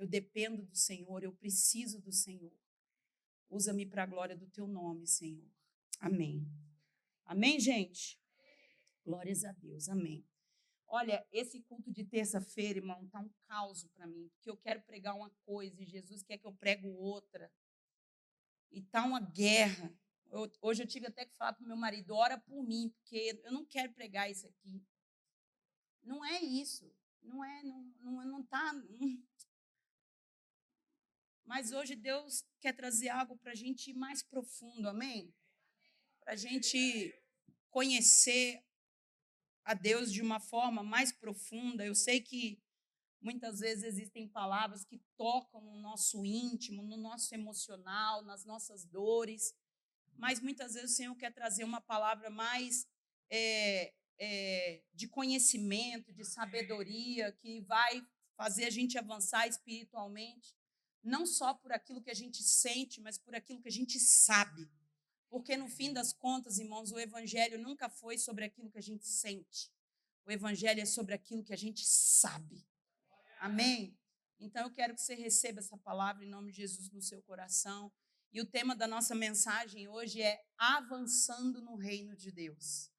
eu dependo do Senhor, eu preciso do Senhor. Usa-me para a glória do teu nome, Senhor. Amém. Amém, gente? Glórias a Deus, amém. Olha, esse culto de terça-feira, irmão, está um caos para mim, porque eu quero pregar uma coisa e Jesus quer que eu prego outra. E está uma guerra. Hoje eu tive até que falar para o meu marido, ora por mim, porque eu não quero pregar isso aqui. Não é isso. Não está... Mas hoje Deus quer trazer algo para a gente ir mais profundo, amém? Para a gente conhecer a Deus de uma forma mais profunda. Eu sei que muitas vezes existem palavras que tocam no nosso íntimo, no nosso emocional, nas nossas dores, mas muitas vezes o Senhor quer trazer uma palavra mais de conhecimento, de sabedoria, que vai fazer a gente avançar espiritualmente, não só por aquilo que a gente sente, mas por aquilo que a gente sabe. Porque, no fim das contas, irmãos, o Evangelho nunca foi sobre aquilo que a gente sente. O Evangelho é sobre aquilo que a gente sabe. Amém? Então, eu quero que você receba essa palavra em nome de Jesus no seu coração. E o tema da nossa mensagem hoje é avançando no reino de Deus.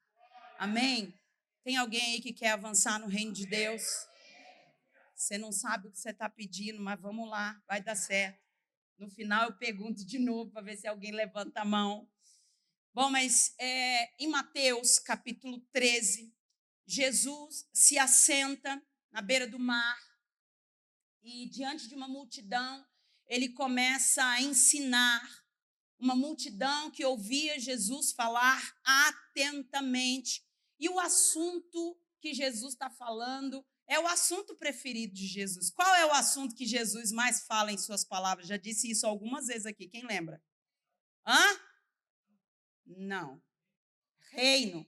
Amém? Tem alguém aí que quer avançar no reino de Deus? Você não sabe o que você está pedindo, mas vamos lá, vai dar certo. No final eu pergunto de novo para ver se alguém levanta a mão. Bom, mas em Mateus capítulo 13, Jesus se assenta na beira do mar e diante de uma multidão, ele começa a ensinar. Uma multidão que ouvia Jesus falar atentamente. E o assunto que Jesus está falando é o assunto preferido de Jesus. Qual é o assunto que Jesus mais fala em suas palavras? Já disse isso algumas vezes aqui. Quem lembra? Não. Reino.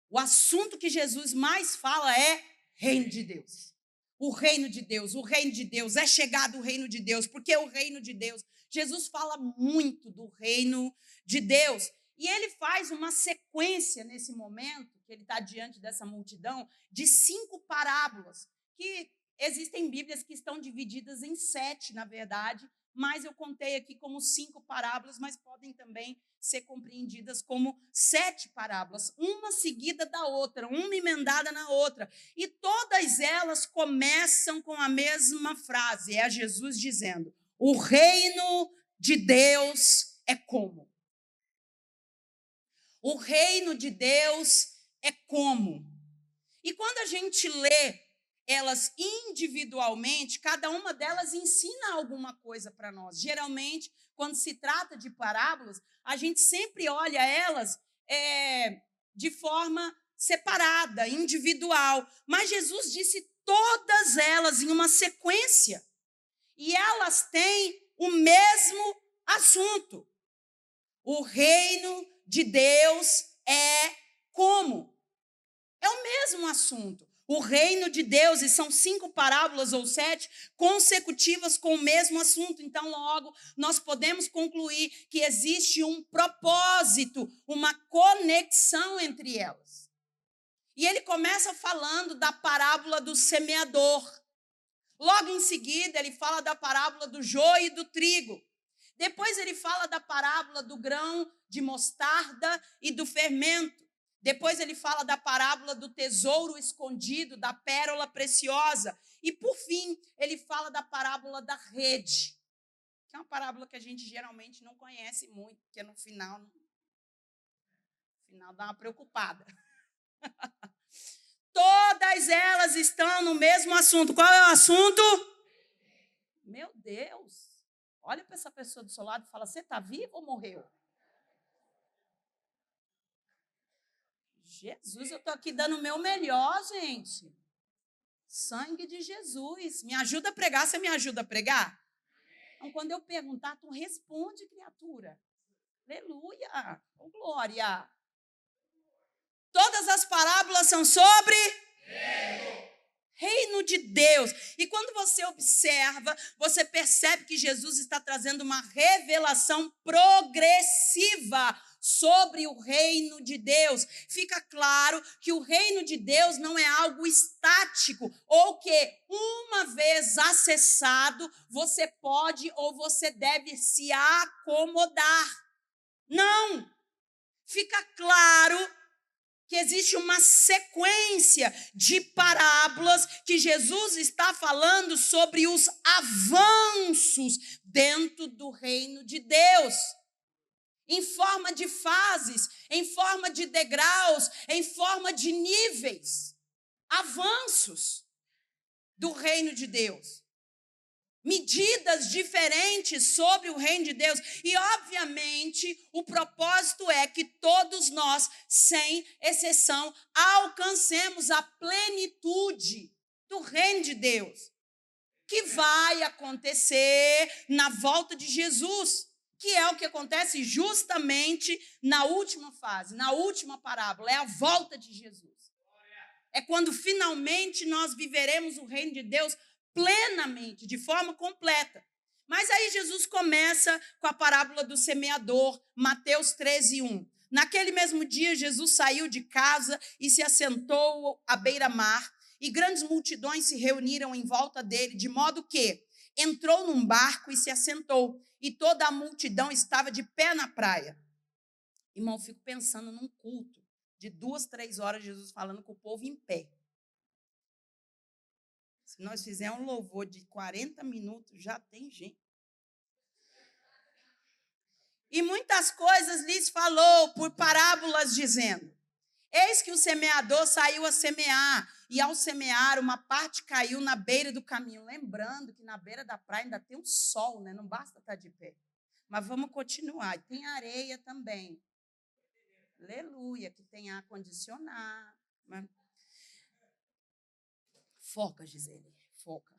O assunto que Jesus mais fala é reino de Deus. O reino de Deus, o reino de Deus, é chegado o reino de Deus, porque o reino de Deus, Jesus fala muito do reino de Deus, e ele faz uma sequência nesse momento, que ele está diante dessa multidão, de 5 parábolas, que existem Bíblias que estão divididas em 7, na verdade, mas eu contei aqui como 5 parábolas, mas podem também ser compreendidas como 7 parábolas, uma seguida da outra, uma emendada na outra. E todas elas começam com a mesma frase, é Jesus dizendo, o reino de Deus é como? O reino de Deus é como? E quando a gente lê elas individualmente, cada uma delas ensina alguma coisa para nós. Geralmente, quando se trata de parábolas, a gente sempre olha elas de forma separada, individual. Mas Jesus disse todas elas em uma sequência. E elas têm o mesmo assunto. O reino de Deus é como? É o mesmo assunto. O reino de Deus, e são 5 parábolas ou 7 consecutivas com o mesmo assunto. Então, logo, nós podemos concluir que existe um propósito, uma conexão entre elas. E ele começa falando da parábola do semeador. Logo em seguida, ele fala da parábola do joio e do trigo. Depois ele fala da parábola do grão de mostarda e do fermento. Depois ele fala da parábola do tesouro escondido, da pérola preciosa. E, por fim, ele fala da parábola da rede, que é uma parábola que a gente geralmente não conhece muito, porque no final dá uma preocupada. Todas elas estão no mesmo assunto. Qual é o assunto? Meu Deus! Olha para essa pessoa do seu lado e fala, você está vivo ou morreu? Jesus, eu estou aqui dando o meu melhor, gente. Sangue de Jesus. Me ajuda a pregar, você me ajuda a pregar? Então, quando eu perguntar, tu responde, criatura. Aleluia! Oh, glória! Todas as parábolas são sobre reino de Deus. E quando você observa, você percebe que Jesus está trazendo uma revelação progressiva sobre o reino de Deus. Fica claro que o reino de Deus não é algo estático, ou que uma vez acessado, você pode ou você deve se acomodar. Não! Fica claro que existe uma sequência de parábolas que Jesus está falando sobre os avanços dentro do reino de Deus. Em forma de fases, em forma de degraus, em forma de níveis, avanços do reino de Deus. Medidas diferentes sobre o reino de Deus. E, obviamente, o propósito é que todos nós, sem exceção, alcancemos a plenitude do reino de Deus, que vai acontecer na volta de Jesus, que é o que acontece justamente na última fase, na última parábola, é a volta de Jesus. É quando finalmente nós viveremos o reino de Deus plenamente, de forma completa. Mas aí Jesus começa com a parábola do semeador, Mateus 13:1. Naquele mesmo dia, Jesus saiu de casa e se assentou à beira-mar, e grandes multidões se reuniram em volta dele, de modo que entrou num barco e se assentou, e toda a multidão estava de pé na praia. Irmão, eu fico pensando num culto de 2, 3 horas, Jesus falando com o povo em pé. Se nós fizermos um louvor de 40 minutos, já tem gente. E muitas coisas lhes falou por parábolas, dizendo: eis que o semeador saiu a semear, e ao semear, uma parte caiu na beira do caminho. Lembrando que na beira da praia ainda tem um sol, né? Não basta estar de pé. Mas vamos continuar. Tem areia também. Aleluia, que tem ar-condicionado. Foca, Gisele, foca.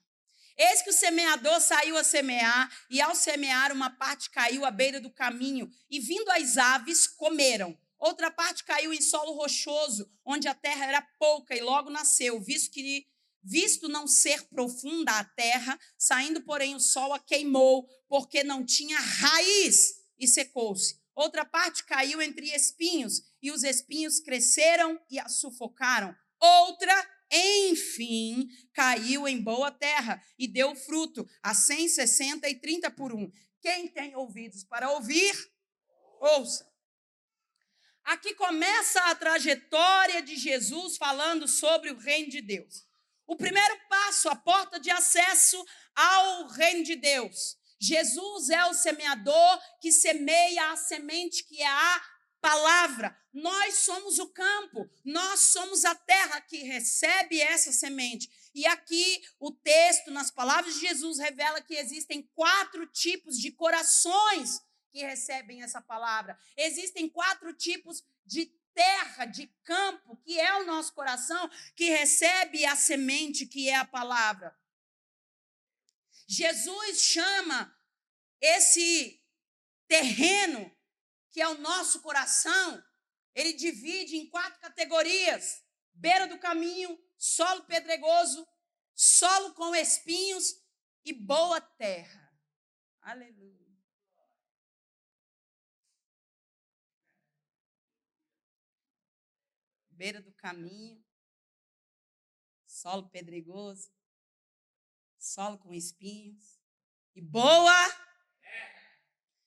Eis que o semeador saiu a semear, e ao semear, uma parte caiu à beira do caminho, e vindo as aves, comeram. Outra parte caiu em solo rochoso, onde a terra era pouca, e logo nasceu, visto não ser profunda a terra, saindo, porém, o sol a queimou, porque não tinha raiz, e secou-se. Outra parte caiu entre espinhos, e os espinhos cresceram e a sufocaram. Outra, enfim, caiu em boa terra e deu fruto, a 100, 60 e 30 por 1. Quem tem ouvidos para ouvir, ouça. Aqui começa a trajetória de Jesus falando sobre o reino de Deus. O primeiro passo, a porta de acesso ao reino de Deus. Jesus é o semeador que semeia a semente que é a palavra. Nós somos o campo, nós somos a terra que recebe essa semente. E aqui o texto, nas palavras de Jesus, revela que existem 4 tipos de corações que recebem essa palavra. Existem 4 tipos de terra, de campo, que é o nosso coração, que recebe a semente, que é a palavra. Jesus chama esse terreno, que é o nosso coração, ele divide em 4 categorias: beira do caminho, solo pedregoso, solo com espinhos e boa terra. Aleluia. Beira do caminho, solo pedregoso, solo com espinhos e boa.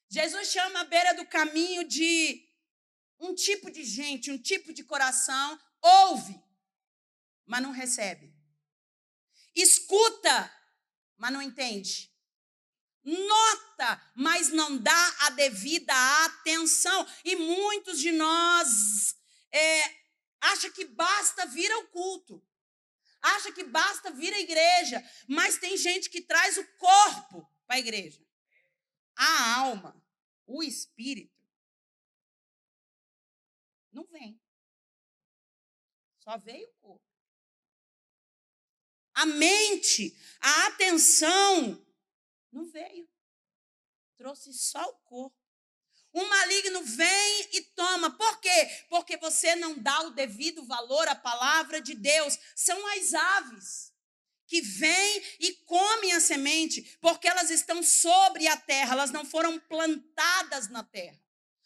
Jesus chama a beira do caminho de um tipo de gente, um tipo de coração. Ouve, mas não recebe. Escuta, mas não entende. Nota, mas não dá a devida atenção. E muitos de nós acham que basta vir ao culto. Acha que basta vir à igreja. Mas tem gente que traz o corpo para a igreja. A alma, o espírito, não vem. Só veio o corpo. A mente, a atenção, não veio. Trouxe só o corpo. O maligno vem e toma. Por quê? Porque você não dá o devido valor à palavra de Deus. São as aves. que vêm e comem a semente, porque elas estão sobre a terra, elas não foram plantadas na terra.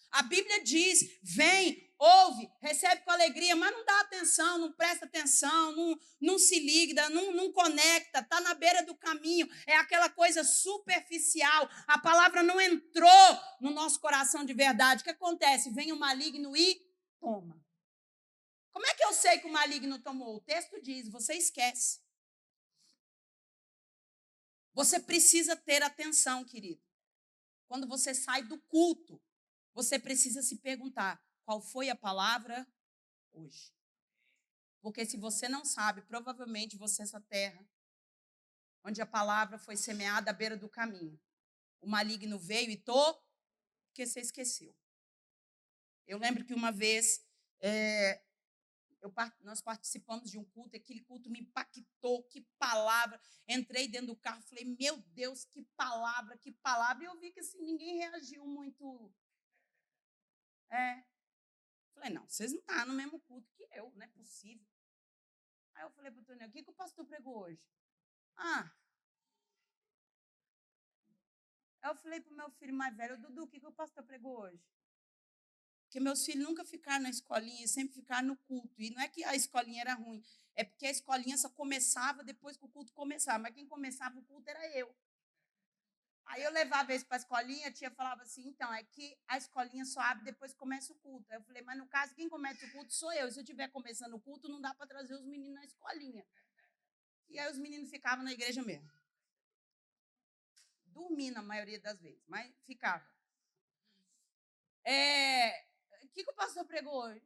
A Bíblia diz, vem, ouve, recebe com alegria, mas não dá atenção, não presta atenção, não se liga, não conecta, está na beira do caminho, é aquela coisa superficial, a palavra não entrou no nosso coração de verdade. O que acontece? Vem o maligno e toma. Como é que eu sei que o maligno tomou? O texto diz, você esquece. Você precisa ter atenção, querido. Quando você sai do culto, você precisa se perguntar, qual foi a palavra hoje? Porque se você não sabe, provavelmente você é essa terra, onde a palavra foi semeada à beira do caminho. O maligno veio e porque você esqueceu. Eu lembro que uma vez nós participamos de um culto, aquele culto me impactou, que palavra. Entrei dentro do carro, falei, meu Deus, que palavra, que palavra. E eu vi que assim, ninguém reagiu muito. Falei, não, vocês não estão no mesmo culto que eu, não é possível. Aí eu falei para o Tonel, o que o pastor pregou hoje? Aí eu falei para o meu filho mais velho, Dudu, o que o pastor pregou hoje? Porque meus filhos nunca ficaram na escolinha, sempre ficaram no culto. E não é que a escolinha era ruim, é porque a escolinha só começava depois que o culto começava. Mas quem começava o culto era eu. Aí eu levava eles para a escolinha, a tia falava assim, então, é que a escolinha só abre depois que começa o culto. Aí eu falei, mas no caso, quem começa o culto sou eu. E se eu estiver começando o culto, não dá para trazer os meninos na escolinha. E aí os meninos ficavam na igreja mesmo. Dormi na maioria das vezes, mas ficava. O que o pastor pregou hoje?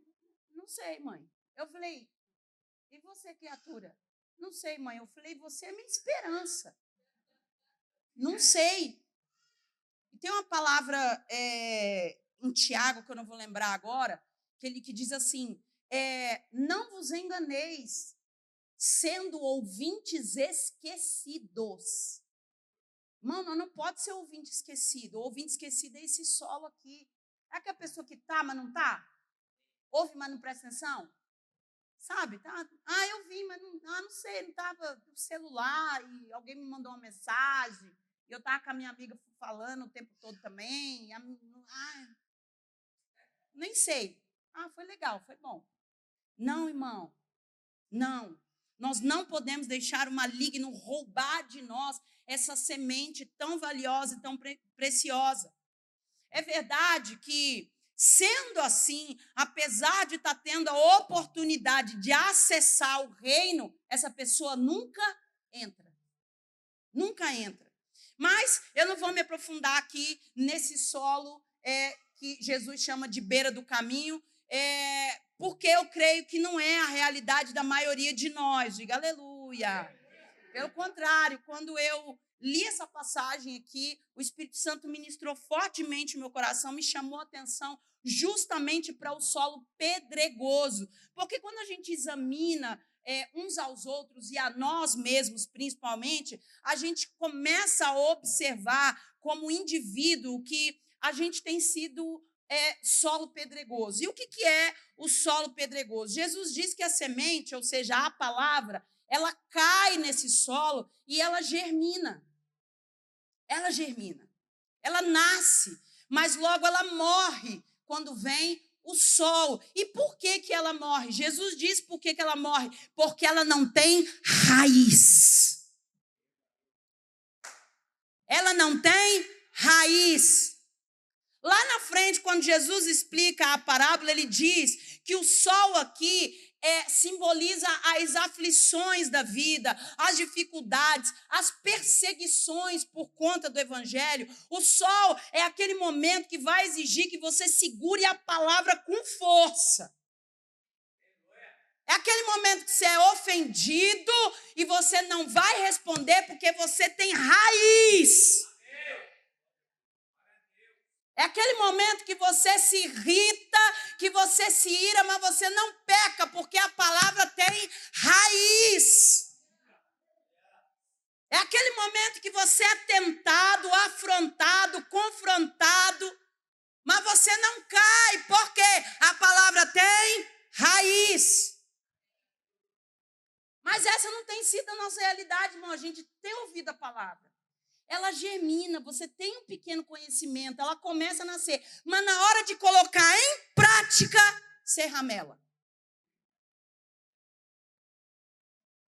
Não sei, mãe. Eu falei, e você, criatura? Não sei, mãe. Eu falei, você é minha esperança. Não sei. E tem uma palavra em Tiago, que eu não vou lembrar agora, que diz assim, não vos enganeis, sendo ouvintes esquecidos. Mano, não pode ser ouvinte esquecido. O ouvinte esquecido é esse solo aqui. É aquela pessoa que está, mas não está? Ouve, mas não presta atenção? Sabe? Tá? Eu vi, mas não sei, não estava no celular e alguém me mandou uma mensagem e eu estava com a minha amiga falando o tempo todo também. Nem sei. Foi legal, foi bom. Não, irmão, não. Nós não podemos deixar o maligno roubar de nós essa semente tão valiosa e tão preciosa. É verdade que, sendo assim, apesar de estar tendo a oportunidade de acessar o reino, essa pessoa nunca entra. Nunca entra. Mas eu não vou me aprofundar aqui nesse solo que Jesus chama de beira do caminho, porque eu creio que não é a realidade da maioria de nós. Diga aleluia. Pelo contrário, quando eu li essa passagem aqui, o Espírito Santo ministrou fortemente o meu coração, me chamou a atenção justamente para o solo pedregoso. Porque quando a gente examina uns aos outros e a nós mesmos, principalmente, a gente começa a observar como indivíduo que a gente tem sido solo pedregoso. E o que é o solo pedregoso? Jesus diz que a semente, ou seja, a palavra, ela cai nesse solo e ela germina. Ela germina. Ela nasce, mas logo ela morre quando vem o sol. E por que ela morre? Jesus diz por que ela morre. Porque ela não tem raiz. Ela não tem raiz. Lá na frente, quando Jesus explica a parábola, ele diz que o sol aqui simboliza as aflições da vida, as dificuldades, as perseguições por conta do evangelho. O sol é aquele momento que vai exigir que você segure a palavra com força. É aquele momento que você é ofendido e você não vai responder porque você tem raiz. É aquele momento que você se irrita, que você se ira, mas você não peca, porque a palavra tem raiz. É aquele momento que você é tentado, afrontado, confrontado, mas você não cai, porque a palavra tem raiz. Mas essa não tem sido a nossa realidade, irmão. A gente tem ouvido a palavra. Ela germina, você tem um pequeno conhecimento, ela começa a nascer. Mas na hora de colocar em prática, você ramela.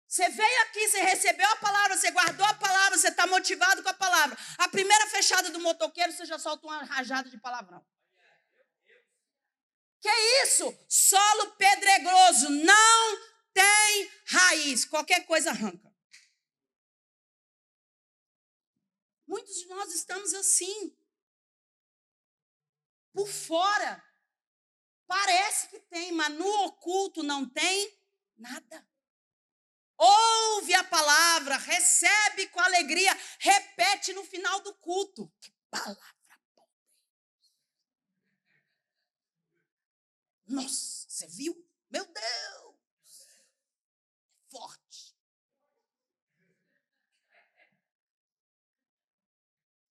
Você veio aqui, você recebeu a palavra, você guardou a palavra, você está motivado com a palavra. A primeira fechada do motoqueiro, você já solta uma rajada de palavrão. Que isso? Solo pedregoso, não tem raiz. Qualquer coisa arranca. Muitos de nós estamos assim. Por fora. Parece que tem, mas no oculto não tem nada. Ouve a palavra, recebe com alegria, repete no final do culto. Que palavra boa. Nossa, você viu? Meu Deus! Forte.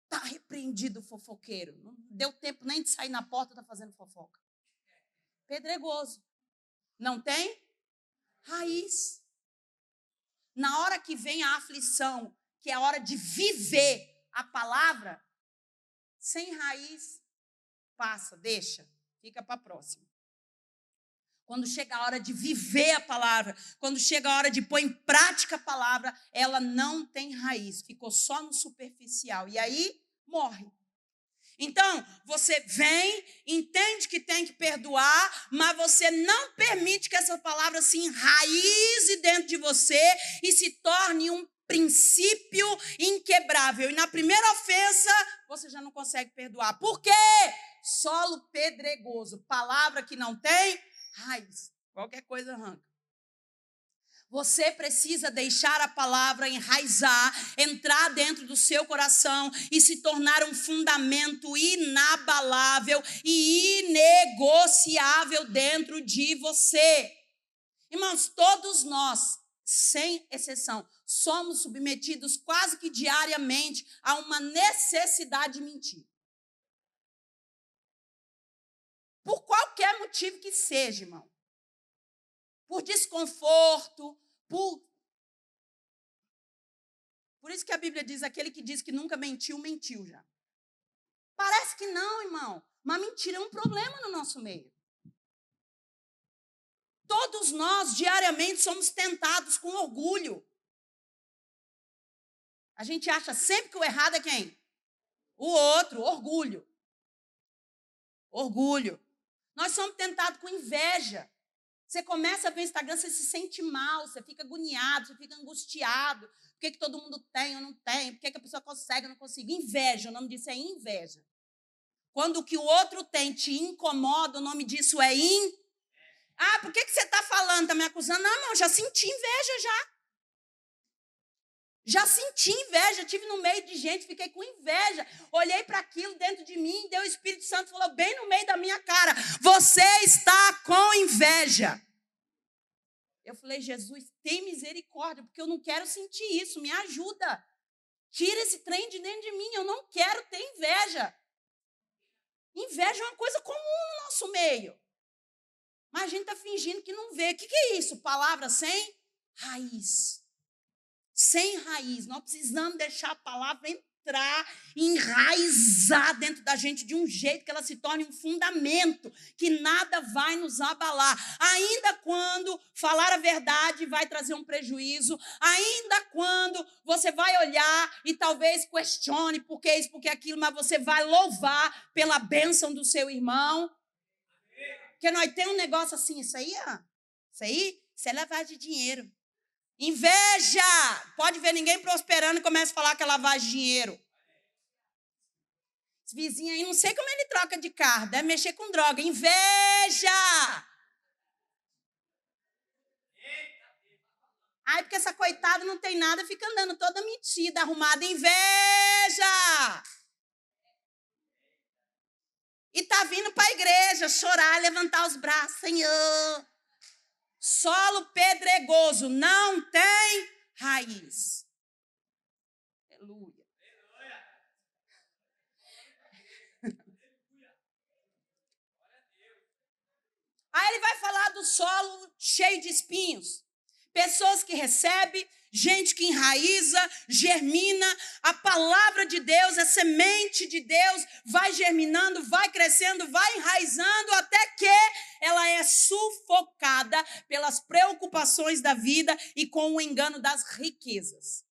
Está repreendido o fofoqueiro. Não deu tempo nem de sair na porta, está fazendo fofoca. Pedregoso. Não tem raiz. Na hora que vem a aflição, que é a hora de viver a palavra, sem raiz, passa, deixa, fica para a próxima. Quando chega a hora de viver a palavra, quando chega a hora de pôr em prática a palavra, ela não tem raiz, ficou só no superficial. E aí, morre. Então, você vem, entende que tem que perdoar, mas você não permite que essa palavra se enraize dentro de você e se torne um princípio inquebrável. E na primeira ofensa, você já não consegue perdoar. Por quê? Solo pedregoso, palavra que não tem raiz. Qualquer coisa arranca. Você precisa deixar a palavra enraizar, entrar dentro do seu coração e se tornar um fundamento inabalável e inegociável dentro de você. Irmãos, todos nós, sem exceção, somos submetidos quase que diariamente a uma necessidade de mentir. Por qualquer motivo que seja, irmão. Por desconforto, Por isso que a Bíblia diz, aquele que diz que nunca mentiu, mentiu já. Parece que não, irmão. Mas mentira é um problema no nosso meio. Todos nós, diariamente, somos tentados com orgulho. A gente acha sempre que o errado é quem? O outro, orgulho. Orgulho. Nós somos tentados com inveja. Você começa a ver o Instagram, você se sente mal, você fica agoniado, você fica angustiado. Por que todo mundo tem ou não tem? Por que a pessoa consegue ou não consegue? Inveja, o nome disso é inveja. Quando o que o outro tem te incomoda, o nome disso é Ah, por que você está falando, está me acusando? Não, irmão, já senti inveja já. Já senti inveja, estive no meio de gente, fiquei com inveja. Olhei para aquilo dentro de mim, deu o Espírito Santo falou bem no meio da minha cara, você está com inveja. Eu falei, Jesus, tem misericórdia, porque eu não quero sentir isso, me ajuda. Tira esse trem de dentro de mim, eu não quero ter inveja. Inveja é uma coisa comum no nosso meio. Mas a gente está fingindo que não vê. O que é isso? Palavra sem raiz. Sem raiz. Nós precisamos deixar a palavra entrar e enraizar dentro da gente de um jeito que ela se torne um fundamento, que nada vai nos abalar. Ainda quando falar a verdade vai trazer um prejuízo, ainda quando você vai olhar e talvez questione por que isso, por que aquilo, mas você vai louvar pela bênção do seu irmão. Porque nós temos um negócio assim, isso aí é lavagem de dinheiro. Inveja! Pode ver ninguém prosperando e começa a falar que é lavagem de dinheiro. Esse vizinho aí, não sei como ele troca de carro, deve mexer com droga. Inveja! Aí, porque essa coitada não tem nada, fica andando toda metida, arrumada. Inveja! E tá vindo para a igreja chorar, levantar os braços. Senhor! Solo pedregoso, não tem raiz. Aleluia. Aí ele vai falar do solo cheio de espinhos. Pessoas que recebem, gente que enraiza, germina. A palavra de Deus, a semente de Deus vai germinando, vai crescendo, vai enraizando até que ela é sufocada pelas preocupações da vida e com o engano das riquezas.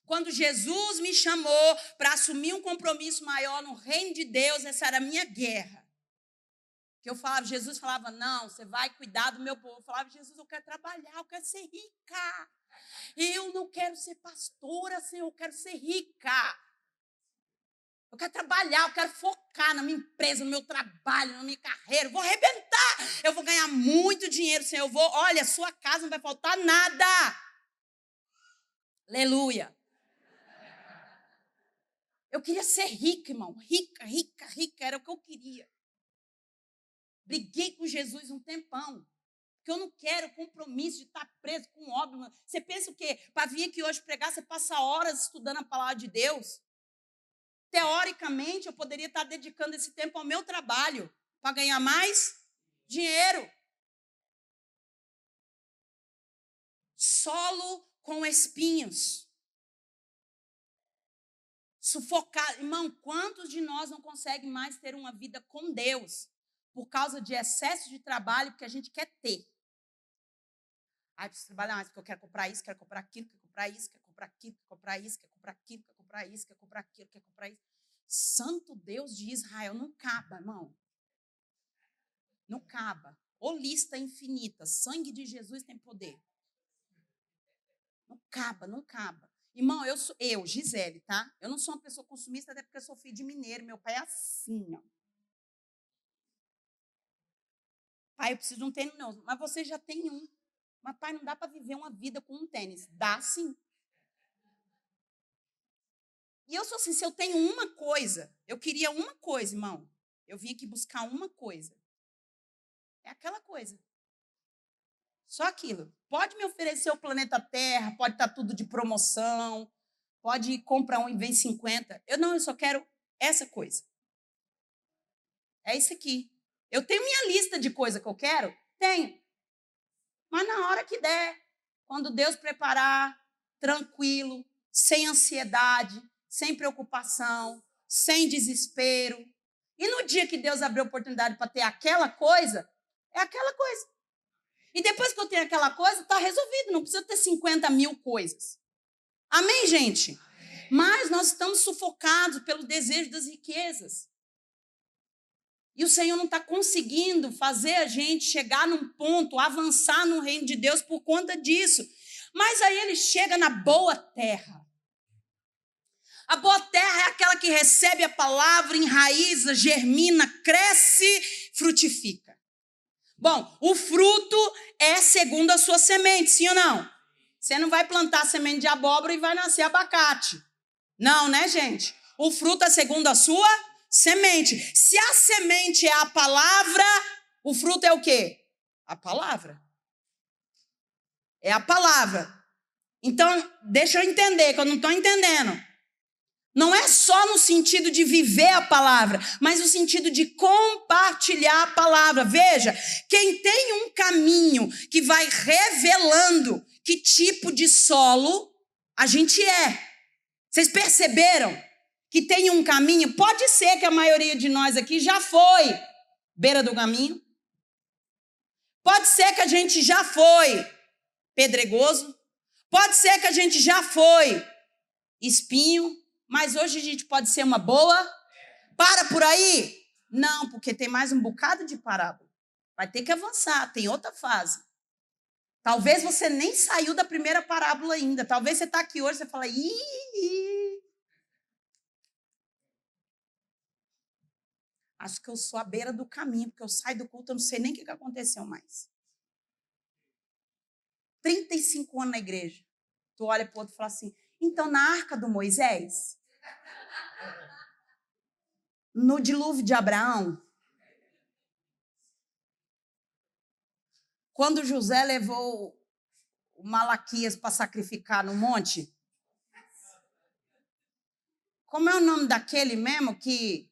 Quando Jesus me chamou para assumir um compromisso maior no reino de Deus, essa era a minha guerra. Que eu falava, Jesus falava, não, você vai cuidar do meu povo. Eu falava, Jesus, eu quero trabalhar, eu quero ser rica. Eu não quero ser pastora, Senhor, eu quero ser rica. Eu quero trabalhar, eu quero focar na minha empresa, no meu trabalho, na minha carreira. Eu vou arrebentar, eu vou ganhar muito dinheiro, Senhor. Olha, a sua casa não vai faltar nada. Aleluia. Eu queria ser rica, irmão. Rica, rica, rica, era o que eu queria. Briguei com Jesus um tempão, porque eu não quero compromisso de estar preso com obra. Você pensa o quê? Para vir aqui hoje pregar, você passa horas estudando a palavra de Deus? Teoricamente, eu poderia estar dedicando esse tempo ao meu trabalho, para ganhar mais dinheiro. Solo com espinhos. Sufocado. Irmão, quantos de nós não conseguem mais ter uma vida com Deus? Por causa de excesso de trabalho, porque a gente quer ter. Ai, preciso trabalhar mais, porque eu quero comprar isso, quero comprar aquilo, quero comprar isso, quero comprar aquilo, quero comprar isso, quero comprar aquilo, quero comprar isso, quero comprar aquilo, quero comprar isso. Santo Deus de Israel, não caba, irmão. Não caba. Ô lista infinita, sangue de Jesus tem poder. Não caba, não caba. Irmão, eu, Gisele, tá? Eu não sou uma pessoa consumista, até porque eu sou filho de mineiro, meu pai é assim, ó. Pai, eu preciso de um tênis, não. Mas você já tem um. Mas, pai, não dá para viver uma vida com um tênis. Dá sim. E eu sou assim, se eu tenho uma coisa, eu queria uma coisa, irmão. Eu vim aqui buscar uma coisa. É aquela coisa. Só aquilo. Pode me oferecer o planeta Terra, pode estar tudo de promoção, pode comprar um e vem 50. Eu só quero essa coisa. É isso aqui. Eu tenho minha lista de coisas que eu quero? Tenho. Mas na hora que der, quando Deus preparar, tranquilo, sem ansiedade, sem preocupação, sem desespero. E no dia que Deus abrir a oportunidade para ter aquela coisa, é aquela coisa. E depois que eu tenho aquela coisa, está resolvido. Não precisa ter 50 mil coisas. Amém, gente? Amém. Mas nós estamos sufocados pelo desejo das riquezas. E o Senhor não está conseguindo fazer a gente chegar num ponto, avançar no reino de Deus por conta disso. Mas aí ele chega na boa terra. A boa terra é aquela que recebe a palavra, enraiza, germina, cresce, frutifica. Bom, o fruto é segundo a sua semente, sim ou não? Você não vai plantar semente de abóbora e vai nascer abacate. Não, né, gente? O fruto é segundo a sua semente. Se a semente é a palavra, o fruto é o quê? A palavra. É a palavra. Então, deixa eu entender, que eu não estou entendendo. Não é só no sentido de viver a palavra, mas no sentido de compartilhar a palavra. Veja, quem tem um caminho que vai revelando que tipo de solo a gente é. Vocês perceberam que tem um caminho? Pode ser que a maioria de nós aqui já foi beira do caminho. Pode ser que a gente já foi pedregoso. Pode ser que a gente já foi espinho. Mas hoje a gente pode ser uma boa. Para por aí? Não, porque tem mais um bocado de parábola. Vai ter que avançar, tem outra fase. Talvez você nem saiu da primeira parábola ainda. Talvez você está aqui hoje e você fala, acho que eu sou à beira do caminho, porque eu saio do culto, eu não sei nem o que aconteceu mais. 35 anos na igreja. Tu olha para o outro e fala assim, então na arca do Moisés, no dilúvio de Abraão, quando José levou o Malaquias para sacrificar no monte, como é o nome daquele mesmo que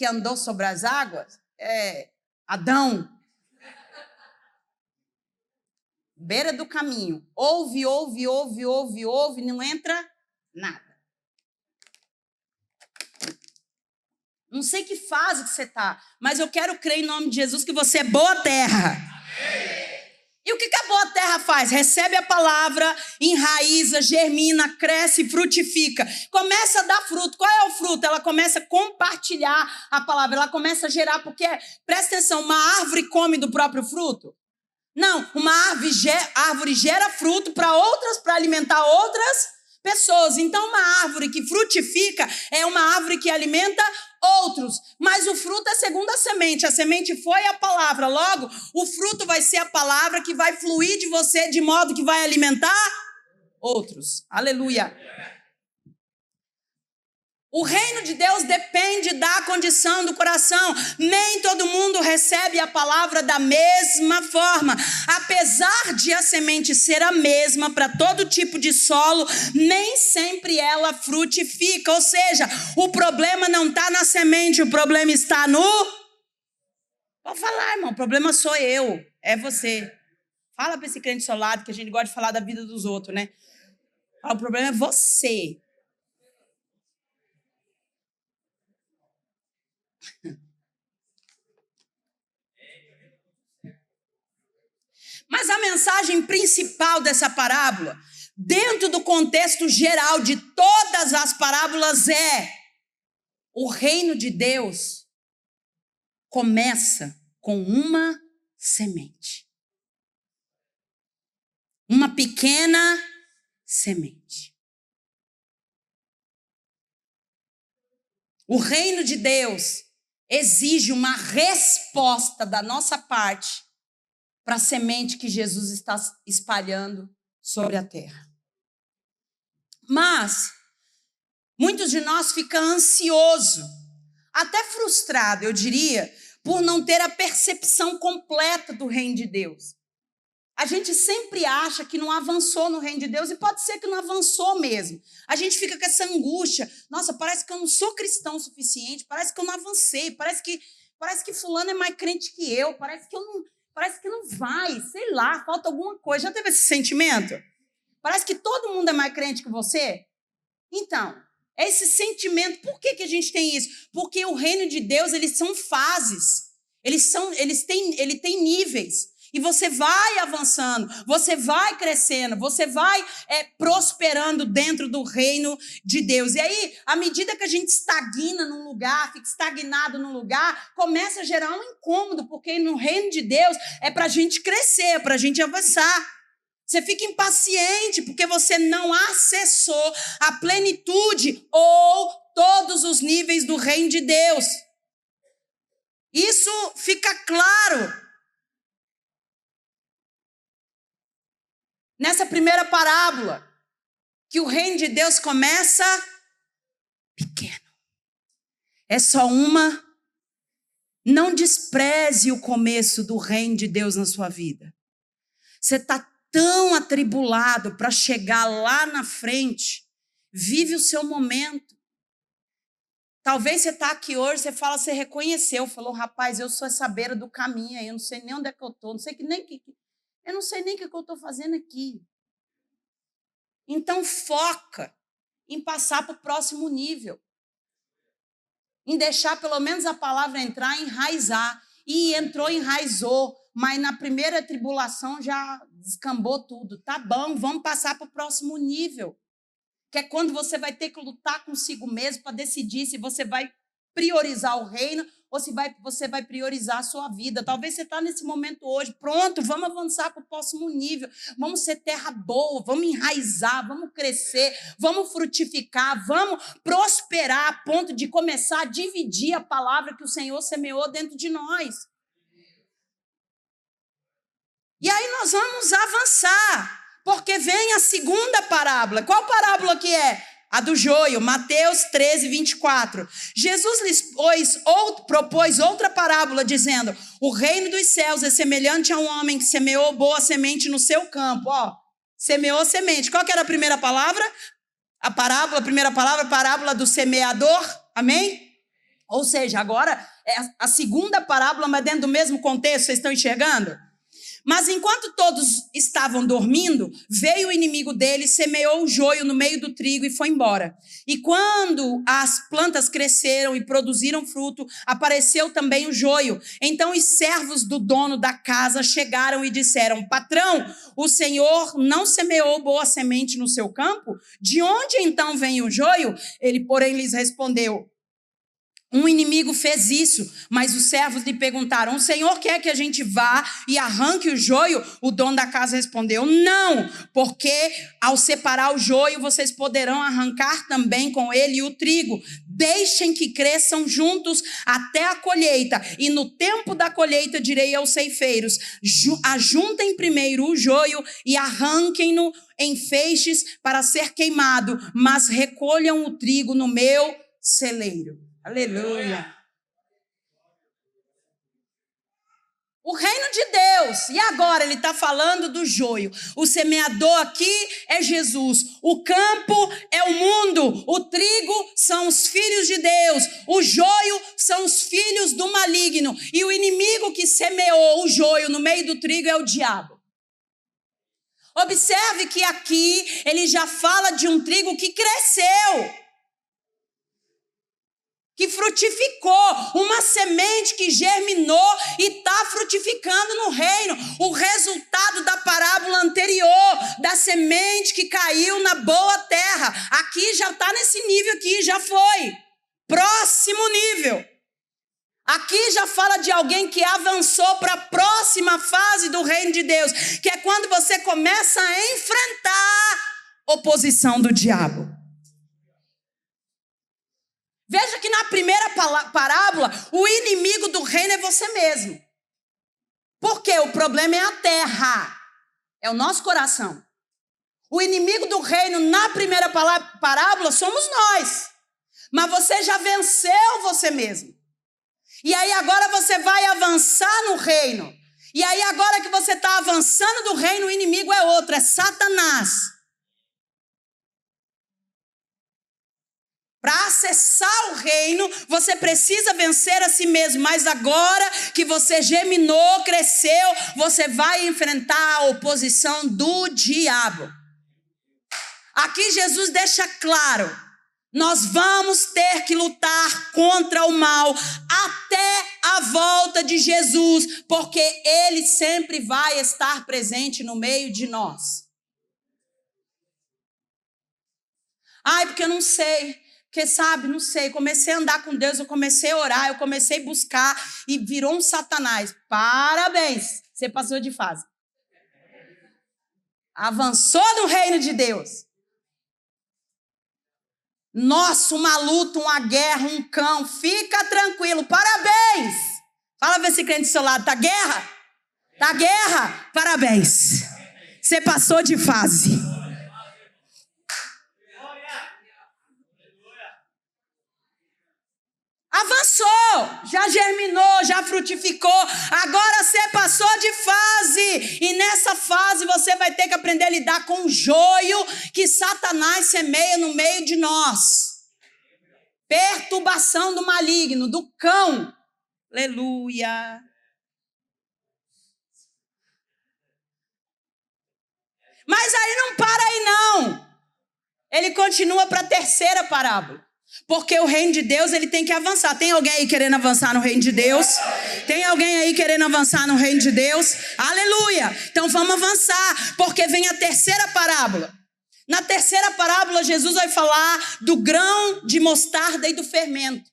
andou sobre as águas? Adão. beira do caminho. Ouve, não entra nada. Não sei que fase que você está, mas eu quero crer em nome de Jesus que você é boa terra. E o que a boa terra faz? Recebe a palavra, enraiza, germina, cresce, frutifica. Começa a dar fruto. Qual é o fruto? Ela começa a compartilhar a palavra. Ela começa a gerar, porque, presta atenção, uma árvore come do próprio fruto? Não, uma árvore gera fruto para alimentar outras pessoas. Então, uma árvore que frutifica é uma árvore que alimenta outros. Mas o fruto é segundo a semente. A semente foi a palavra. Logo, o fruto vai ser a palavra que vai fluir de você de modo que vai alimentar outros. Aleluia. O reino de Deus depende da condição do coração. Nem todo mundo recebe a palavra da mesma forma. Apesar de a semente ser a mesma para todo tipo de solo, nem sempre ela frutifica. Ou seja, o problema não está na semente, o problema está no... Pode falar, irmão, o problema sou eu, é você. Fala para esse crente solado, que a gente gosta de falar da vida dos outros, né? Fala, o problema é você. Mas a mensagem principal dessa parábola, dentro do contexto geral de todas as parábolas, é: o reino de Deus começa com uma semente. Uma pequena semente. O reino de Deus exige uma resposta da nossa parte para a semente que Jesus está espalhando sobre a terra. Mas muitos de nós ficam ansiosos, até frustrados, eu diria, por não ter a percepção completa do reino de Deus. A gente sempre acha que não avançou no reino de Deus, e pode ser que não avançou mesmo. A gente fica com essa angústia. Nossa, parece que eu não sou cristão o suficiente, parece que eu não avancei, parece que fulano é mais crente que eu, parece que não vai, sei lá, falta alguma coisa. Já teve esse sentimento? Parece que todo mundo é mais crente que você? Então, esse sentimento, por que a gente tem isso? Porque o reino de Deus, eles são fases, ele tem níveis. E você vai avançando, você vai crescendo, você vai prosperando dentro do reino de Deus. E aí, à medida que a gente estagna num lugar, fica estagnado num lugar, começa a gerar um incômodo, porque no reino de Deus é para a gente crescer, é para a gente avançar. Você fica impaciente porque você não acessou a plenitude ou todos os níveis do reino de Deus. Isso fica claro nessa primeira parábola, que o reino de Deus começa pequeno. É só uma. Não despreze o começo do reino de Deus na sua vida. Você está tão atribulado para chegar lá na frente. Vive o seu momento. Talvez você está aqui hoje, você reconheceu, falou, rapaz, eu sou essa beira do caminho aí, eu não sei nem onde é que eu estou, eu não sei nem o que eu estou fazendo aqui. Então, foca em passar para o próximo nível. Em deixar pelo menos a palavra entrar, enraizar. E entrou, enraizou. Mas na primeira tribulação já descambou tudo. Tá bom, vamos passar para o próximo nível. Que é quando você vai ter que lutar consigo mesmo para decidir se você vai priorizar o reino ou se você vai priorizar a sua vida. Talvez você está nesse momento hoje, pronto, vamos avançar para o próximo nível, vamos ser terra boa, vamos enraizar, vamos crescer, vamos frutificar, vamos prosperar a ponto de começar a dividir a palavra que o Senhor semeou dentro de nós. E aí nós vamos avançar, porque vem a segunda parábola. Qual parábola que é? A do joio, Mateus 13, 24. Jesus lhes propôs outra parábola, dizendo: o reino dos céus é semelhante a um homem que semeou boa semente no seu campo. Semeou semente. Qual que era a primeira palavra? A primeira palavra, parábola do semeador. Amém? Ou seja, agora é a segunda parábola, mas dentro do mesmo contexto, vocês estão enxergando? Mas enquanto todos estavam dormindo, veio o inimigo dele, semeou o joio no meio do trigo e foi embora. E quando as plantas cresceram e produziram fruto, apareceu também o joio. Então os servos do dono da casa chegaram e disseram: patrão, o senhor não semeou boa semente no seu campo? De onde então vem o joio? Ele, porém, lhes respondeu: um inimigo fez isso. Mas os servos lhe perguntaram: o senhor quer que a gente vá e arranque o joio? O dono da casa respondeu: não, porque ao separar o joio, vocês poderão arrancar também com ele o trigo. Deixem que cresçam juntos até a colheita, e no tempo da colheita direi aos ceifeiros: ajuntem primeiro o joio e arranquem-no em feixes para ser queimado, mas recolham o trigo no meu celeiro. Aleluia. O reino de Deus. E agora ele está falando do joio. O semeador aqui é Jesus. O campo é o mundo. O trigo são os filhos de Deus. O joio são os filhos do maligno. E o inimigo que semeou o joio no meio do trigo é o diabo. Observe que aqui ele já fala de um trigo que cresceu, que frutificou, uma semente que germinou e está frutificando no reino. O resultado da parábola anterior, da semente que caiu na boa terra. Aqui já está nesse nível aqui, já foi. Próximo nível. Aqui já fala de alguém que avançou para a próxima fase do reino de Deus, que é quando você começa a enfrentar a oposição do diabo. Veja que na primeira parábola, o inimigo do reino é você mesmo. Porque o problema é a terra, é o nosso coração. O inimigo do reino na primeira parábola somos nós. Mas você já venceu você mesmo. E aí agora você vai avançar no reino. E aí agora que você está avançando do reino, o inimigo é outro, é Satanás. Para acessar o reino, você precisa vencer a si mesmo. Mas agora que você germinou, cresceu, você vai enfrentar a oposição do diabo. Aqui Jesus deixa claro: nós vamos ter que lutar contra o mal até a volta de Jesus, porque ele sempre vai estar presente no meio de nós. Ai, porque eu não sei. Porque, sabe, não sei, comecei a andar com Deus, eu comecei a orar, eu comecei a buscar e virou um Satanás. Parabéns, você passou de fase. Avançou no reino de Deus. Nossa, uma luta, uma guerra, um cão, fica tranquilo, parabéns. Fala para esse crente do seu lado, tá guerra? Tá guerra? Parabéns. Você passou de fase. Avançou, já germinou, já frutificou, agora você passou de fase, e nessa fase você vai ter que aprender a lidar com o joio que Satanás semeia no meio de nós. Perturbação do maligno, do cão. Aleluia. Mas aí não para aí não, ele continua para a terceira parábola. Porque o reino de Deus, ele tem que avançar. Tem alguém aí querendo avançar no reino de Deus? Tem alguém aí querendo avançar no reino de Deus? Aleluia! Então vamos avançar, porque vem a terceira parábola. Na terceira parábola, Jesus vai falar do grão de mostarda e do fermento.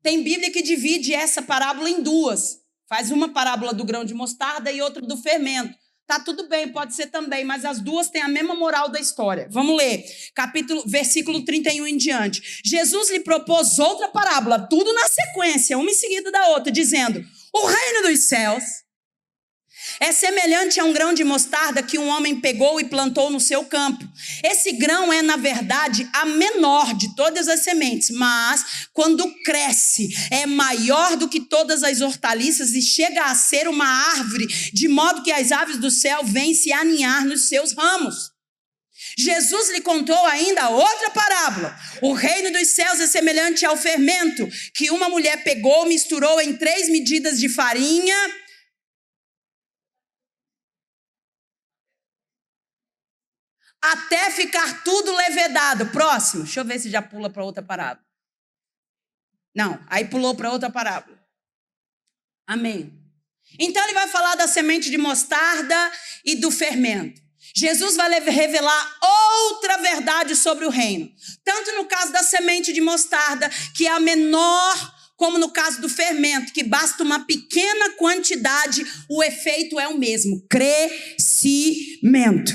Tem Bíblia que divide essa parábola em duas. Faz uma parábola do grão de mostarda e outra do fermento. Tá tudo bem, pode ser também, mas as duas têm a mesma moral da história. Vamos ler, versículo 31 em diante. Jesus lhe propôs outra parábola, tudo na sequência, uma em seguida da outra, dizendo: o reino dos céus é semelhante a um grão de mostarda que um homem pegou e plantou no seu campo. Esse grão é, na verdade, a menor de todas as sementes, mas quando cresce, é maior do que todas as hortaliças e chega a ser uma árvore, de modo que as aves do céu vêm se aninhar nos seus ramos. Jesus lhe contou ainda outra parábola. O reino dos céus é semelhante ao fermento que uma mulher pegou, misturou em 3 medidas de farinha até ficar tudo levedado. Próximo. Deixa eu ver se já pula para outra parábola. Não, aí pulou para outra parábola. Amém. Então ele vai falar da semente de mostarda e do fermento. Jesus vai revelar outra verdade sobre o reino. Tanto no caso da semente de mostarda, que é a menor, como no caso do fermento, que basta uma pequena quantidade, o efeito é o mesmo: crescimento.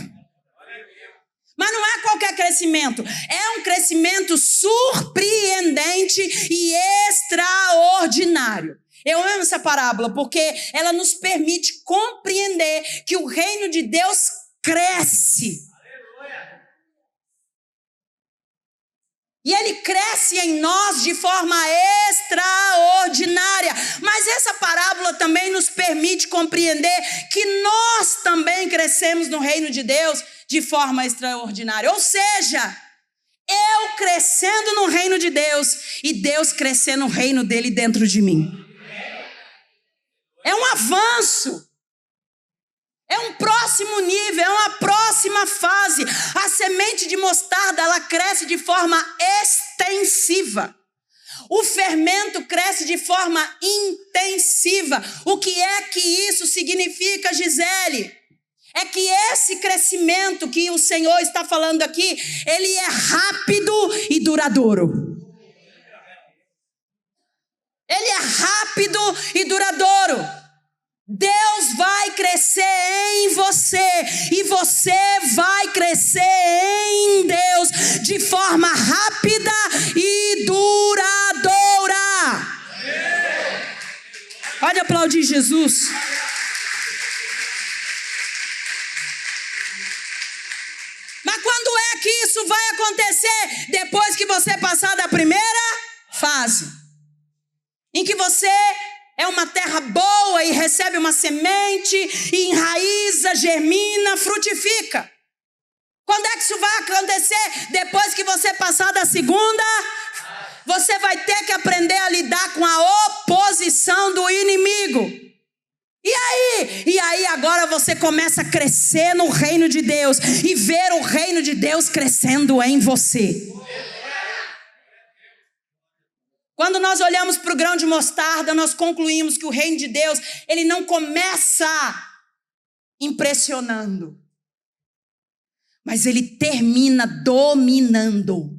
Mas não é qualquer crescimento, é um crescimento surpreendente e extraordinário. Eu amo essa parábola porque ela nos permite compreender que o reino de Deus cresce. E ele cresce em nós de forma extraordinária. Mas essa parábola também nos permite compreender que nós também crescemos no reino de Deus de forma extraordinária. Ou seja, eu crescendo no reino de Deus e Deus crescendo no reino dele dentro de mim. É um avanço. É um próximo nível, é uma próxima fase. A semente de mostarda, ela cresce de forma extensiva. O fermento cresce de forma intensiva. O que é que isso significa, Gisele? É que esse crescimento que o Senhor está falando aqui, ele é rápido e duradouro. Ele é rápido e duradouro. Deus vai crescer em você e você vai crescer em Deus de forma rápida e duradoura. Pode aplaudir Jesus. Mas quando é que isso vai acontecer? Depois que você passar da primeira fase, em que você é uma terra boa e recebe uma semente, e enraiza, germina, frutifica. Quando é que isso vai acontecer? Depois que você passar da segunda, você vai ter que aprender a lidar com a oposição do inimigo. E aí agora você começa a crescer no reino de Deus e ver o reino de Deus crescendo em você. Quando nós olhamos para o grão de mostarda, nós concluímos que o reino de Deus, ele não começa impressionando, mas ele termina dominando.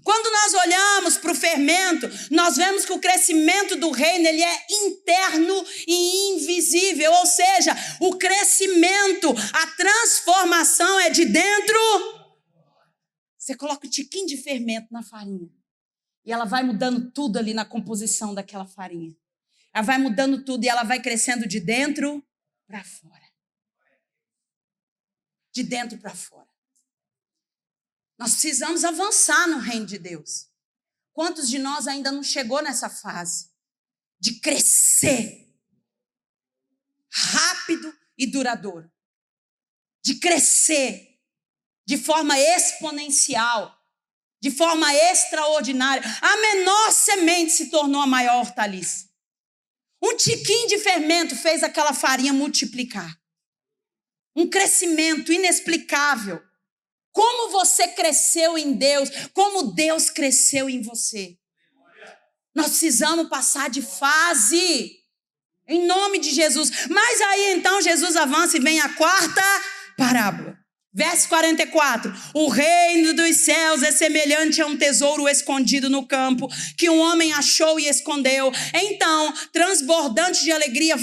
Quando nós olhamos para o fermento, nós vemos que o crescimento do reino, ele é interno e invisível, ou seja, o crescimento, a transformação é de dentro. Você coloca um tiquinho de fermento na farinha. E ela vai mudando tudo ali na composição daquela farinha. Ela vai mudando tudo e ela vai crescendo de dentro para fora. De dentro para fora. Nós precisamos avançar no reino de Deus. Quantos de nós ainda não chegou nessa fase de crescer rápido e duradouro? De crescer de forma exponencial. De forma extraordinária. A menor semente se tornou a maior hortaliça. Um tiquinho de fermento fez aquela farinha multiplicar. Um crescimento inexplicável. Como você cresceu em Deus, como Deus cresceu em você. Nós precisamos passar de fase. Em nome de Jesus. Mas aí então Jesus avança e vem a quarta parábola. Verso 44, o reino dos céus é semelhante a um tesouro escondido no campo, que um homem achou e escondeu. Então, transbordante de alegria,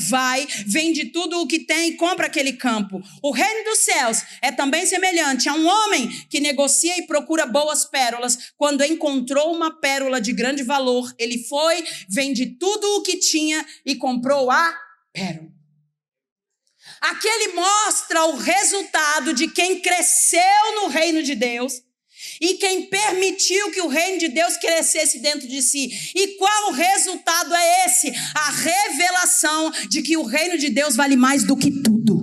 vende tudo o que tem e compra aquele campo. O reino dos céus é também semelhante a um homem que negocia e procura boas pérolas. Quando encontrou uma pérola de grande valor, ele foi, vende tudo o que tinha e comprou a pérola. Aqui ele mostra o resultado de quem cresceu no reino de Deus e quem permitiu que o reino de Deus crescesse dentro de si. E qual o resultado é esse? A revelação de que o reino de Deus vale mais do que tudo.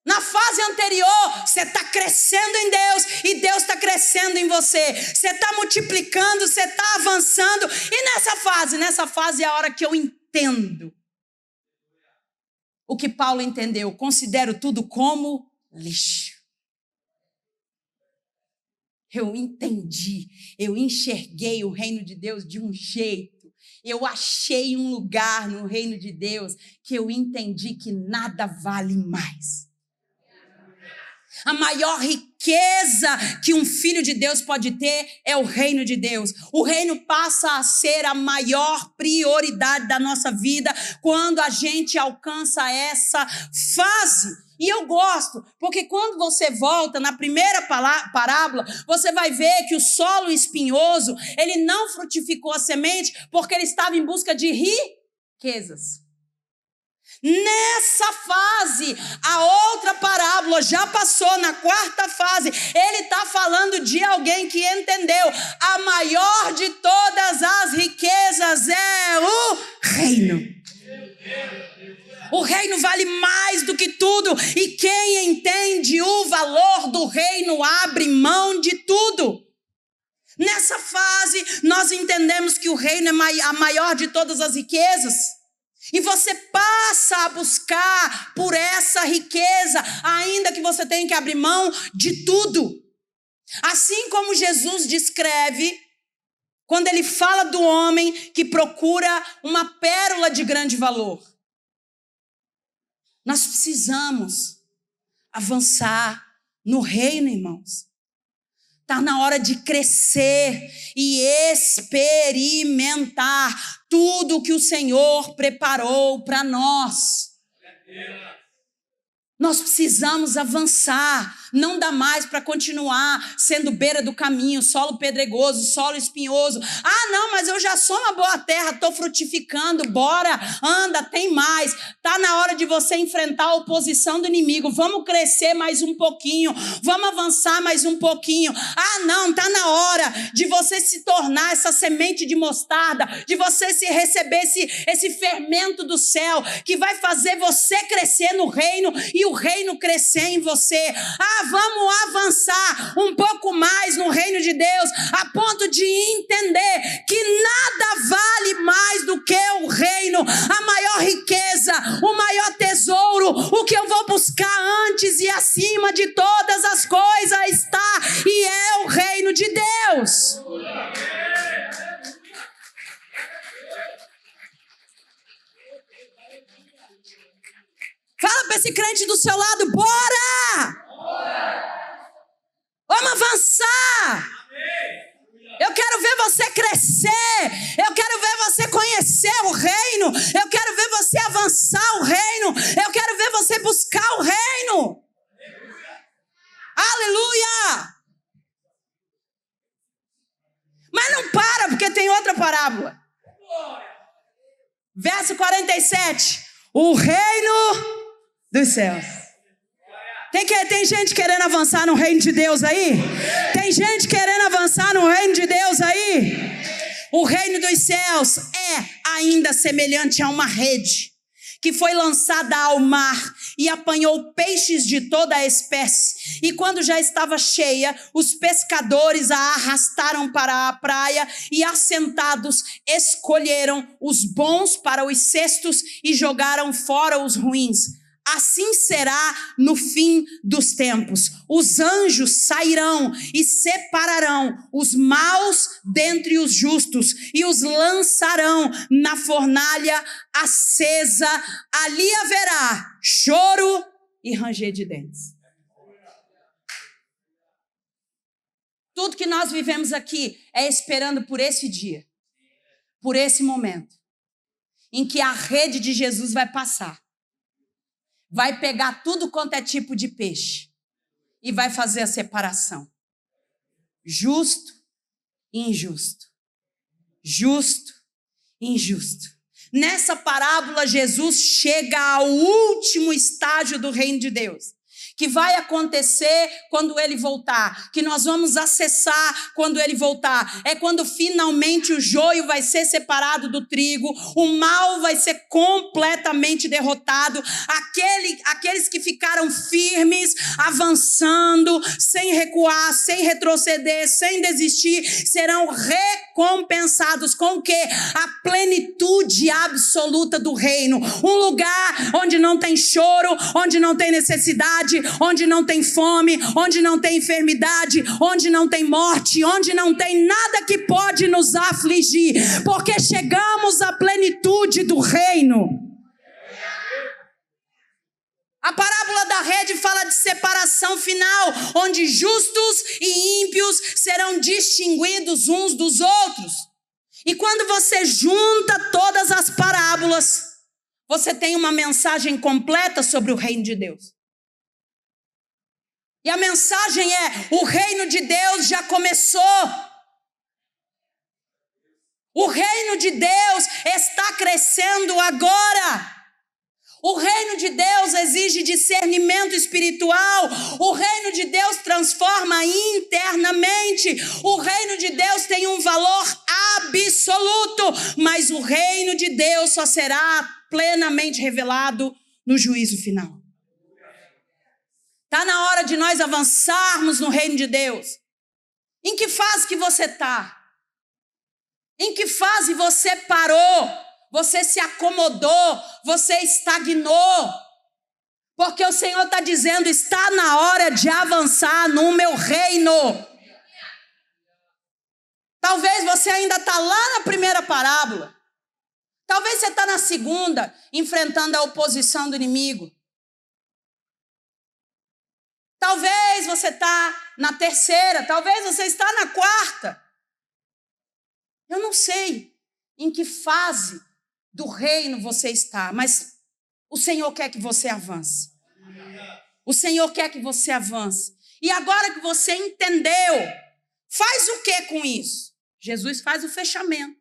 Na fase anterior, você está crescendo em Deus e Deus está crescendo em você. Você está multiplicando, você está avançando. E nessa fase é a hora que eu entendo o que Paulo entendeu: considero tudo como lixo. Eu entendi, eu enxerguei o reino de Deus de um jeito, eu achei um lugar no reino de Deus que eu entendi que nada vale mais. A maior riqueza que um filho de Deus pode ter é o reino de Deus. O reino passa a ser a maior prioridade da nossa vida quando a gente alcança essa fase. E eu gosto, porque quando você volta na primeira parábola, você vai ver que o solo espinhoso, ele não frutificou a semente porque ele estava em busca de riquezas. Nessa fase, a outra parábola já passou na quarta fase. Ele está falando de alguém que entendeu: a maior de todas as riquezas é o reino. O reino vale mais do que tudo, e quem entende o valor do reino abre mão de tudo. Nessa fase, nós entendemos que o reino é a maior de todas as riquezas. E você passa a buscar por essa riqueza, ainda que você tenha que abrir mão de tudo. Assim como Jesus descreve, quando ele fala do homem que procura uma pérola de grande valor. Nós precisamos avançar no reino, irmãos. Está na hora de crescer e experimentar tudo que o Senhor preparou para nós. Nós precisamos avançar. Não dá mais para continuar sendo beira do caminho, solo pedregoso, solo espinhoso. Ah, não, mas eu já sou uma boa terra, estou frutificando, bora, anda, tem mais. Está na hora de você enfrentar a oposição do inimigo. Vamos crescer mais um pouquinho, vamos avançar mais um pouquinho. Ah, não, está na hora de você se tornar essa semente de mostarda, de você receber esse fermento do céu, que vai fazer você crescer no reino e o reino crescer em você. Ah, vamos avançar um pouco mais no reino de Deus, a ponto de entender que nada vale mais do que o reino, a maior riqueza, o maior tesouro, o que eu vou buscar antes e acima de todas as coisas está, e é o reino de Deus. Fala para esse crente do seu lado: bora! Vamos avançar! Eu quero ver você crescer, eu quero ver você conhecer o reino, eu quero ver você avançar o reino, eu quero ver você buscar o reino. Aleluia! Mas não para, porque tem outra parábola. Verso 47. O reino dos céus. Tem gente querendo avançar no reino de Deus aí? Tem gente querendo avançar no reino de Deus aí? O reino dos céus é ainda semelhante a uma rede que foi lançada ao mar e apanhou peixes de toda a espécie. E quando já estava cheia, os pescadores a arrastaram para a praia e, assentados, escolheram os bons para os cestos e jogaram fora os ruins. Assim será no fim dos tempos. Os anjos sairão e separarão os maus dentre os justos e os lançarão na fornalha acesa. Ali haverá choro e ranger de dentes. Tudo que nós vivemos aqui é esperando por esse dia, por esse momento, em que a rede de Jesus vai passar. Vai pegar tudo quanto é tipo de peixe e vai fazer a separação. Justo e injusto. Justo e injusto. Nessa parábola, Jesus chega ao último estágio do reino de Deus. que vai acontecer quando ele voltar, que nós vamos acessar quando ele voltar. É quando finalmente o joio vai ser separado do trigo, o mal vai ser completamente derrotado, aqueles que ficaram firmes, avançando, sem recuar, sem retroceder, sem desistir, serão recompensados com o quê? A plenitude absoluta do reino. Um lugar onde não tem choro, onde não tem necessidade, onde não tem fome, onde não tem enfermidade, onde não tem morte, onde não tem nada que pode nos afligir, porque chegamos à plenitude do reino. A parábola da rede fala de separação final, onde justos e ímpios serão distinguidos uns dos outros. E quando você junta todas as parábolas, você tem uma mensagem completa sobre o reino de Deus. E a mensagem é: o reino de Deus já começou. O reino de Deus está crescendo agora. O reino de Deus exige discernimento espiritual. O reino de Deus transforma internamente. O reino de Deus tem um valor absoluto, mas o reino de Deus só será plenamente revelado no juízo final. Está na hora de nós avançarmos no reino de Deus. Em que fase que você está? Em que fase você parou? Você se acomodou? Você estagnou? Porque o Senhor está dizendo: está na hora de avançar no meu reino. Talvez você ainda está lá na primeira parábola. Talvez você está na segunda, enfrentando a oposição do inimigo. Talvez você está na terceira, talvez você está na quarta. Eu não sei em que fase do reino você está, mas o Senhor quer que você avance. O Senhor quer que você avance. E agora que você entendeu, faz o que com isso? Jesus faz o fechamento.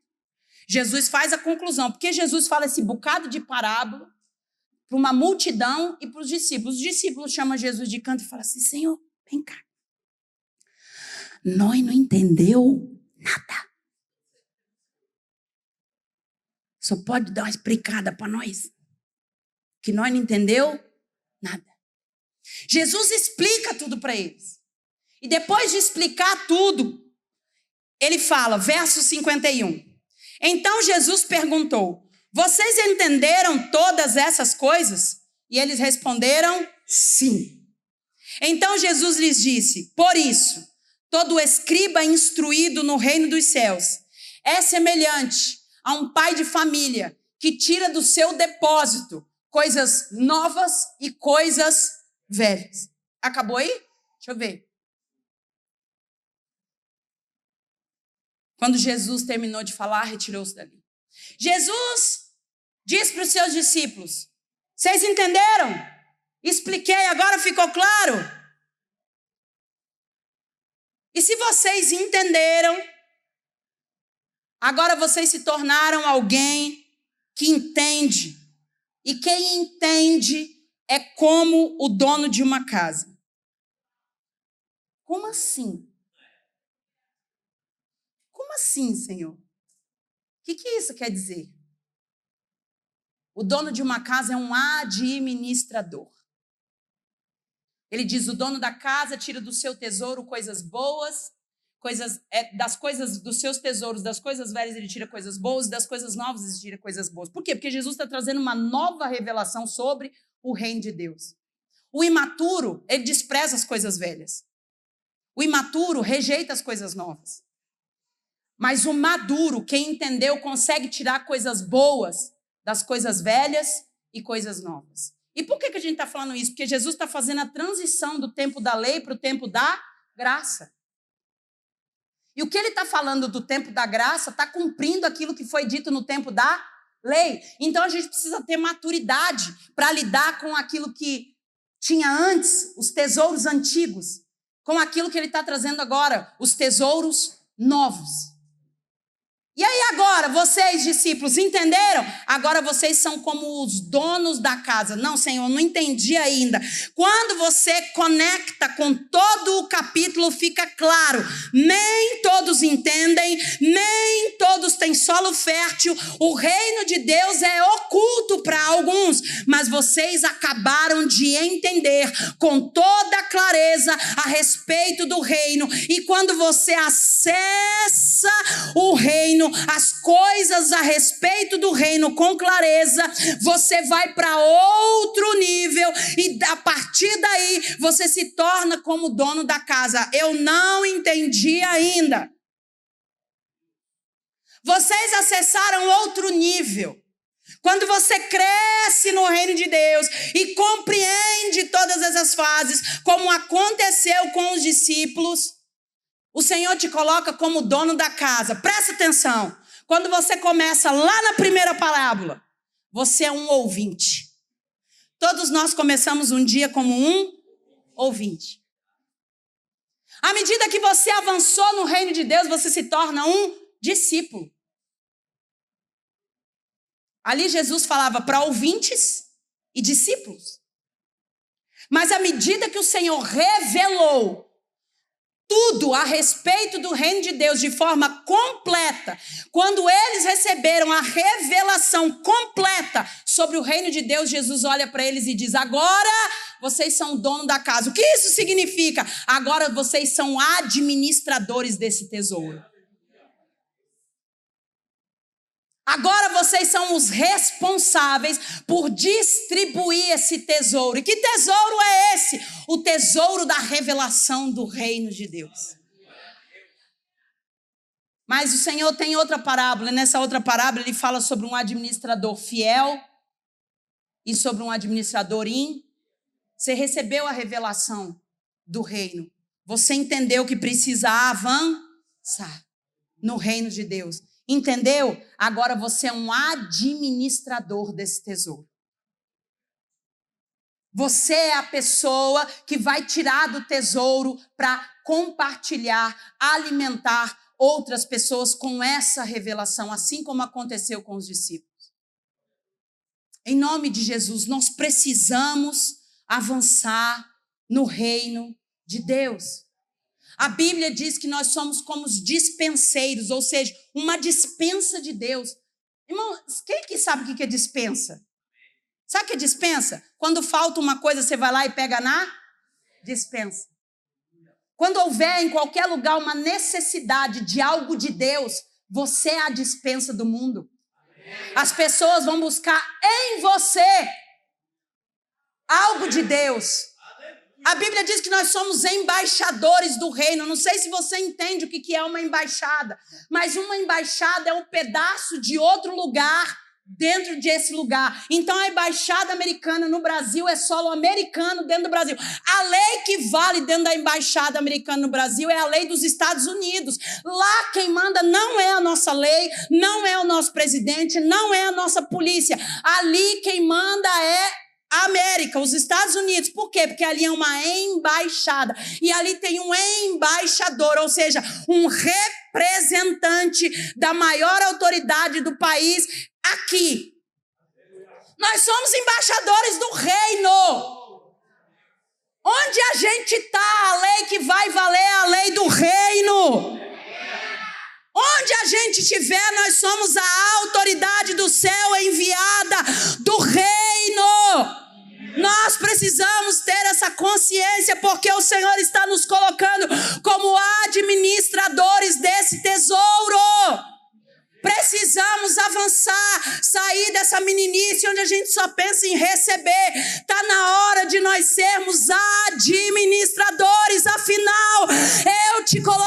Jesus faz a conclusão, porque Jesus fala esse bocado de parábola para uma multidão e para os discípulos. Os discípulos chamam Jesus de canto e falam assim: Senhor, vem cá. Nós não entendeu nada. Só pode dar uma explicada para nós? Que nós não entendeu nada. Jesus explica tudo para eles. E depois de explicar tudo, ele fala, verso 51. Então Jesus perguntou: vocês entenderam todas essas coisas? E eles responderam: sim. Então Jesus lhes disse: por isso, todo escriba instruído no reino dos céus é semelhante a um pai de família que tira do seu depósito coisas novas e coisas velhas. Acabou aí? Deixa eu ver. Quando Jesus terminou de falar, retirou-se dali. Jesus diz para os seus discípulos: vocês entenderam? Expliquei, agora ficou claro? E se vocês entenderam, agora vocês se tornaram alguém que entende. E quem entende é como o dono de uma casa. Como assim? Como assim, Senhor? O que isso quer dizer? O dono de uma casa é um administrador. Ele diz: o dono da casa tira do seu tesouro coisas boas, das coisas dos seus tesouros, das coisas velhas ele tira coisas boas, das coisas novas ele tira coisas boas. Por quê? Porque Jesus está trazendo uma nova revelação sobre o reino de Deus. O imaturo, ele despreza as coisas velhas. O imaturo rejeita as coisas novas. Mas o maduro, quem entendeu, consegue tirar coisas boas das coisas velhas e coisas novas. E por que a gente está falando isso? Porque Jesus está fazendo a transição do tempo da lei para o tempo da graça. E o que ele está falando do tempo da graça está cumprindo aquilo que foi dito no tempo da lei. Então a gente precisa ter maturidade para lidar com aquilo que tinha antes, os tesouros antigos, com aquilo que ele está trazendo agora, os tesouros novos. E aí agora, vocês, discípulos, entenderam? Agora vocês são como os donos da casa. Não, Senhor, não entendi ainda. Quando você conecta com todo o capítulo, fica claro. Nem todos entendem, nem todos têm solo fértil. O reino de Deus é oculto para alguns. Mas vocês acabaram de entender com toda clareza a respeito do reino. E quando você acessa o reino, as coisas a respeito do reino com clareza, você vai para outro nível e a partir daí você se torna como dono da casa. Eu não entendi ainda. Vocês acessaram outro nível. Quando você cresce no reino de Deus e compreende todas essas fases, como aconteceu com os discípulos, o Senhor te coloca como dono da casa. Presta atenção. Quando você começa lá na primeira parábola, você é um ouvinte. Todos nós começamos um dia como um ouvinte. À medida que você avançou no reino de Deus, você se torna um discípulo. Ali Jesus falava para ouvintes e discípulos. Mas à medida que o Senhor revelou tudo a respeito do reino de Deus de forma completa, quando eles receberam a revelação completa sobre o reino de Deus, Jesus olha para eles e diz: agora vocês são o dono da casa. O que isso significa? Agora vocês são administradores desse tesouro. Agora vocês são os responsáveis por distribuir esse tesouro. E que tesouro é esse? O tesouro da revelação do reino de Deus. Mas o Senhor tem outra parábola. Nessa outra parábola ele fala sobre um administrador fiel e sobre um administrador Você recebeu a revelação do reino. Você entendeu que precisa avançar no reino de Deus. Entendeu? Agora você é um administrador desse tesouro. Você é a pessoa que vai tirar do tesouro para compartilhar, alimentar outras pessoas com essa revelação, assim como aconteceu com os discípulos. Em nome de Jesus, nós precisamos avançar no reino de Deus. A Bíblia diz que nós somos como os dispenseiros, ou seja, uma dispensa de Deus. Irmão, quem que sabe o que é dispensa? Sabe o que é dispensa? Quando falta uma coisa, você vai lá e pega na dispensa. Quando houver em qualquer lugar uma necessidade de algo de Deus, você é a dispensa do mundo. As pessoas vão buscar em você algo de Deus. A Bíblia diz que nós somos embaixadores do reino. Não sei se você entende o que é uma embaixada, mas uma embaixada é um pedaço de outro lugar dentro desse lugar. Então a embaixada americana no Brasil é solo americano dentro do Brasil. A lei que vale dentro da embaixada americana no Brasil é a lei dos Estados Unidos. Lá quem manda não é a nossa lei, não é o nosso presidente, não é a nossa polícia. Ali quem manda é a América, os Estados Unidos. Por quê? Porque ali é uma embaixada. E ali tem um embaixador, ou seja, um representante da maior autoridade do país aqui. Nós somos embaixadores do reino. Onde a gente está, a lei que vai valer é a lei do reino. Onde a gente estiver, nós somos a autoridade do céu enviada do reino. Nós precisamos ter essa consciência, porque o Senhor está nos colocando como administradores desse tesouro. Precisamos avançar, sair dessa meninice onde a gente só pensa em receber. Está na hora de nós sermos administradores. Afinal, eu te coloco